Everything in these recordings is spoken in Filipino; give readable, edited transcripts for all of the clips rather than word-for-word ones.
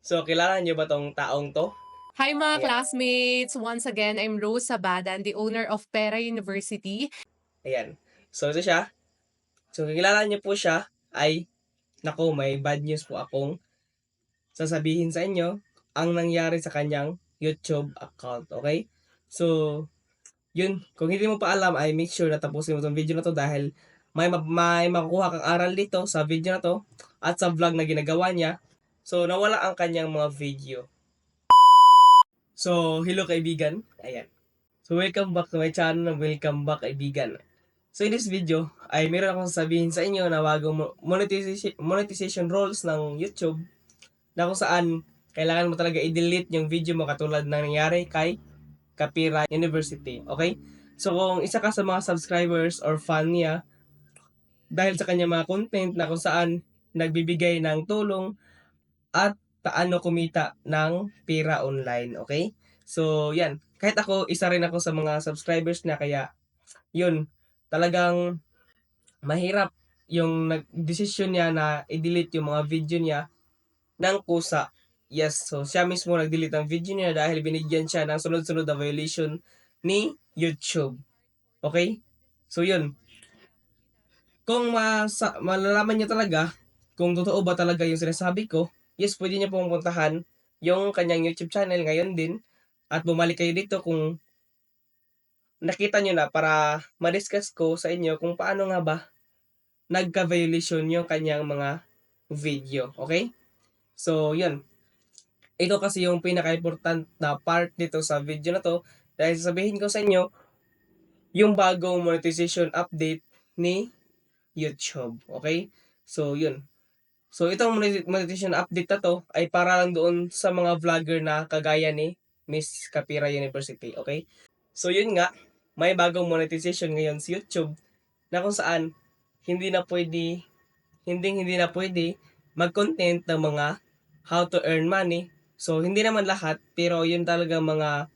So, kilala niyo ba tong taong 'to? Hi mga Ayan, classmates! Once again, I'm Rose Sabadan, the owner of Pera University. ayan. So, ito siya. So, kilala niyo po siya ay naku, may bad news po akong sasabihin sa inyo ang nangyari sa kanyang YouTube account, okay? So, yun, kung hindi mo pa alam ay make sure na tapusin mo 'tong video na 'to dahil may makukuha kang aral dito sa video na 'to at sa vlog na ginagawa niya. So, nawala ang kanyang mga video. So, hello kaibigan, ayan. So, welcome back to my channel, welcome back kaibigan. So in this video ay meron akong sasabihin sa inyo na bagong monetization rules ng YouTube na kung saan kailangan mo talaga i-delete yung video mo katulad ng nangyari kay Kapira University. Okay? So kung isa ka sa mga subscribers or fan niya dahil sa kanya mga content na kung saan nagbibigay ng tulong at paano kumita ng pera online. Okay? So yan. Kahit ako, isa rin ako sa mga subscribers niya kaya yun, talagang mahirap yung desisyon niya na i-delete yung mga video niya ng kusa. Yes, so siya mismo nag-delete ng video niya dahil binigyan siya ng sunod-sunod na violation ni YouTube. Okay? So yun, kung malalaman niyo talaga kung totoo ba talaga yung sinasabi ko, yes, pwede niyo pong puntahan yung kanyang YouTube channel ngayon din at bumalik kayo dito kung nakita niyo na para ma-discuss ko sa inyo kung paano nga ba nagka-violation yung kanyang mga video, okay? So, yun. Ito kasi yung pinaka-important na part dito sa video na 'to dahil sasabihin ko sa inyo yung bagong monetization update ni YouTube, okay? So, yun. So, itong monetization update na 'to ay para lang doon sa mga vlogger na kagaya ni Miss Kapira University, okay? So, yun nga, may bagong monetization ngayon sa YouTube na kung saan hindi na pwede hindi na pwede mag-content ng mga how to earn money. So, hindi naman lahat, pero yun talaga mga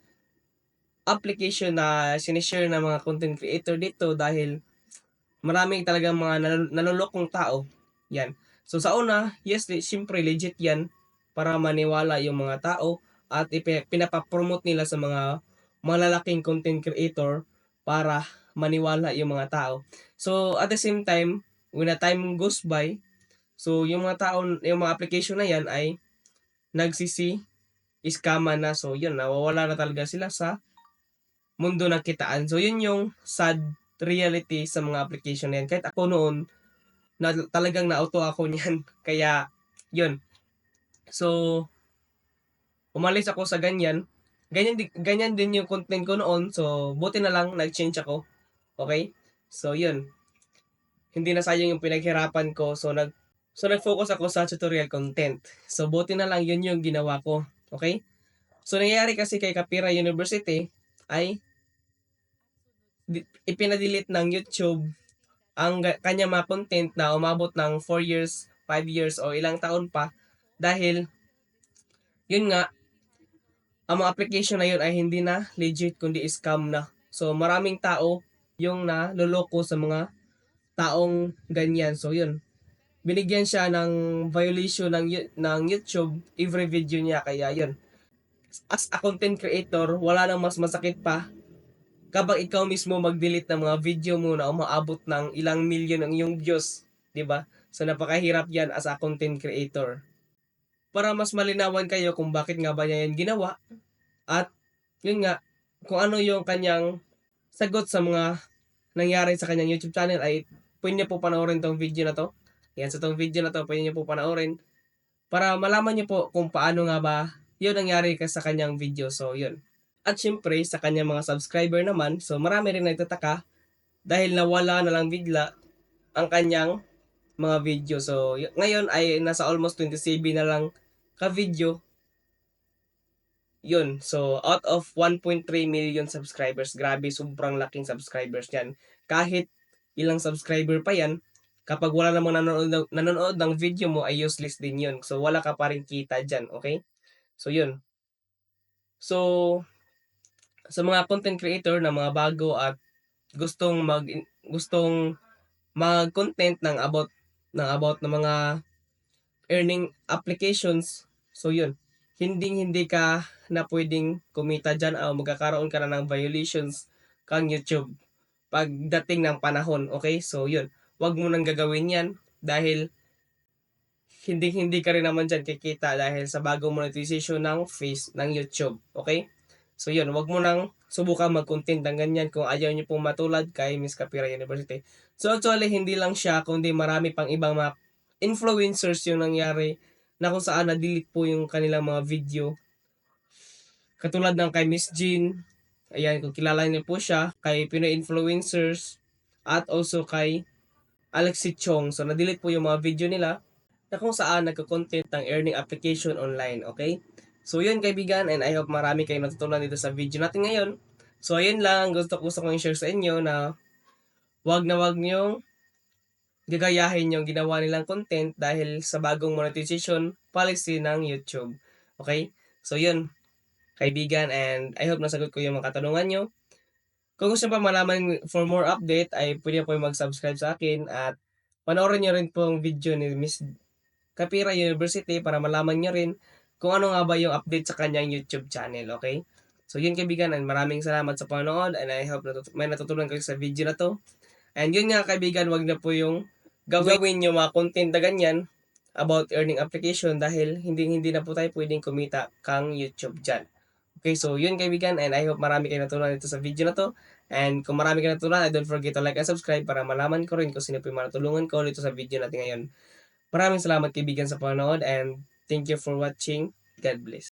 application na sinishare ng mga content creator dito dahil maraming talagang mga nalulokong tao. Yan. So, sa una, yes, siyempre legit yan para maniwala yung mga tao at pinapapromote nila sa mga malalaking content creator para maniwala yung mga tao. So, at the same time, when the time goes by, so, yung mga tao, yung mga application na yan ay nagsisi-scamman na. So, yun, nawawala na talaga sila sa mundo ng kitaan. So, yun yung sad reality sa mga application na yan. Kahit ako noon, talagang na-auto ako niyan. Kaya, yun. So, umalis ako sa ganyan. Ganyan din yung content ko noon. So, buti na lang, nag-change ako. Okay? So, yun. Hindi na sayang yung pinaghirapan ko. So, nag-focus ako sa tutorial content. So, buti na lang yun yung ginawa ko. Okay? So, nangyayari kasi kay Kapira University ay ipinadelete ng YouTube ang kanyang mga content na umabot ng 4 years, 5 years o ilang taon pa dahil yun nga, ang mga application na yun ay hindi na legit kundi scam na. So maraming tao yung naloloko sa mga taong ganyan. So yun, binigyan siya ng violation ng YouTube every video niya kaya yun. As a content creator, wala nang mas masakit pa kapag ikaw mismo mag-delete ng mga video mo na umaabot ng ilang milyon ang iyong views, 'di ba? So napakahirap 'yan as a content creator. Para mas malinawan kayo kung bakit nga ba niya 'yan ginawa at yun nga kung ano yung kanyang sagot sa mga nangyari sa kanyang YouTube channel ay pwede niyo po panoorin tong video na to. Yan sa tong video na to pwede niyo po panoorin para malaman niyo po kung paano nga ba yun nangyari sa kanyang video. So yun. At syempre sa kanyang mga subscriber naman, so marami rin nagtataka dahil nawala na lang bigla ang kanyang mga video. So, ngayon ay nasa almost 27 na lang ka-video. Yun. So, out of 1.3 million subscribers, grabe, sobrang laking subscribers yan. Kahit ilang subscriber pa yan, kapag wala namang nanonood ng video mo ay useless din yun. So, wala ka pa rin kita dyan, okay? So, yun. So, sa mga content creator na mga bago at gustong mag-content ng about ng mga earning applications. So yun, hindi ka na pwedeng kumita dyan o magkakaroon ka na ng violations kang YouTube pagdating ng panahon, okay? So yun, wag mo nang gagawin yan dahil hindi ka rin naman dyan kikita dahil sa bagong monetization ng ng YouTube, okay? So yun, wag mo nang subukan mag-content ng ganyan kung ayaw niyo pong matulad kay Miss Capira University. So actually, hindi lang siya, kundi marami pang ibang mga influencers yung nangyari na kung saan na-delete po yung kanilang mga video. Katulad ng kay Miss Jean, ayan, kung kilala niyo po siya, kay Pinoy Influencers, at also kay Alexi Chong. So, na-delete po yung mga video nila na kung saan nagko-content ng earning application online, okay? So, yun kaibigan, and I hope marami kayong natutunan dito sa video natin ngayon. So, ayun lang, gusto kong i-share sa inyo na wag niyong gagayahin yung ginawa nilang content dahil sa bagong monetization policy ng YouTube. Okay? So, yun, kaibigan, and I hope nasagot ko yung mga katanungan nyo. Kung gusto pa malaman for more update, ay pwede po mag-subscribe sa akin at panoorin nyo rin pong video ni Miss Capira University para malaman nyo rin kung ano nga ba yung update sa kanyang YouTube channel, okay? So yun kaibigan, and maraming salamat sa panonood, and I hope may natutunan kayo sa video na to. And yun nga kaibigan, wag na po yung gawin yung mga content na ganyan about earning application dahil hindi na po tayo pwedeng kumita kang YouTube dyan. Okay, so yun kaibigan, and I hope marami kayo natutunan dito sa video na to. And kung marami kayo natutunan, don't forget to like and subscribe para malaman ko rin kung sino po yung matulungan ko dito sa video natin ngayon. Maraming salamat kaibigan sa panonood, and thank you for watching. God bless.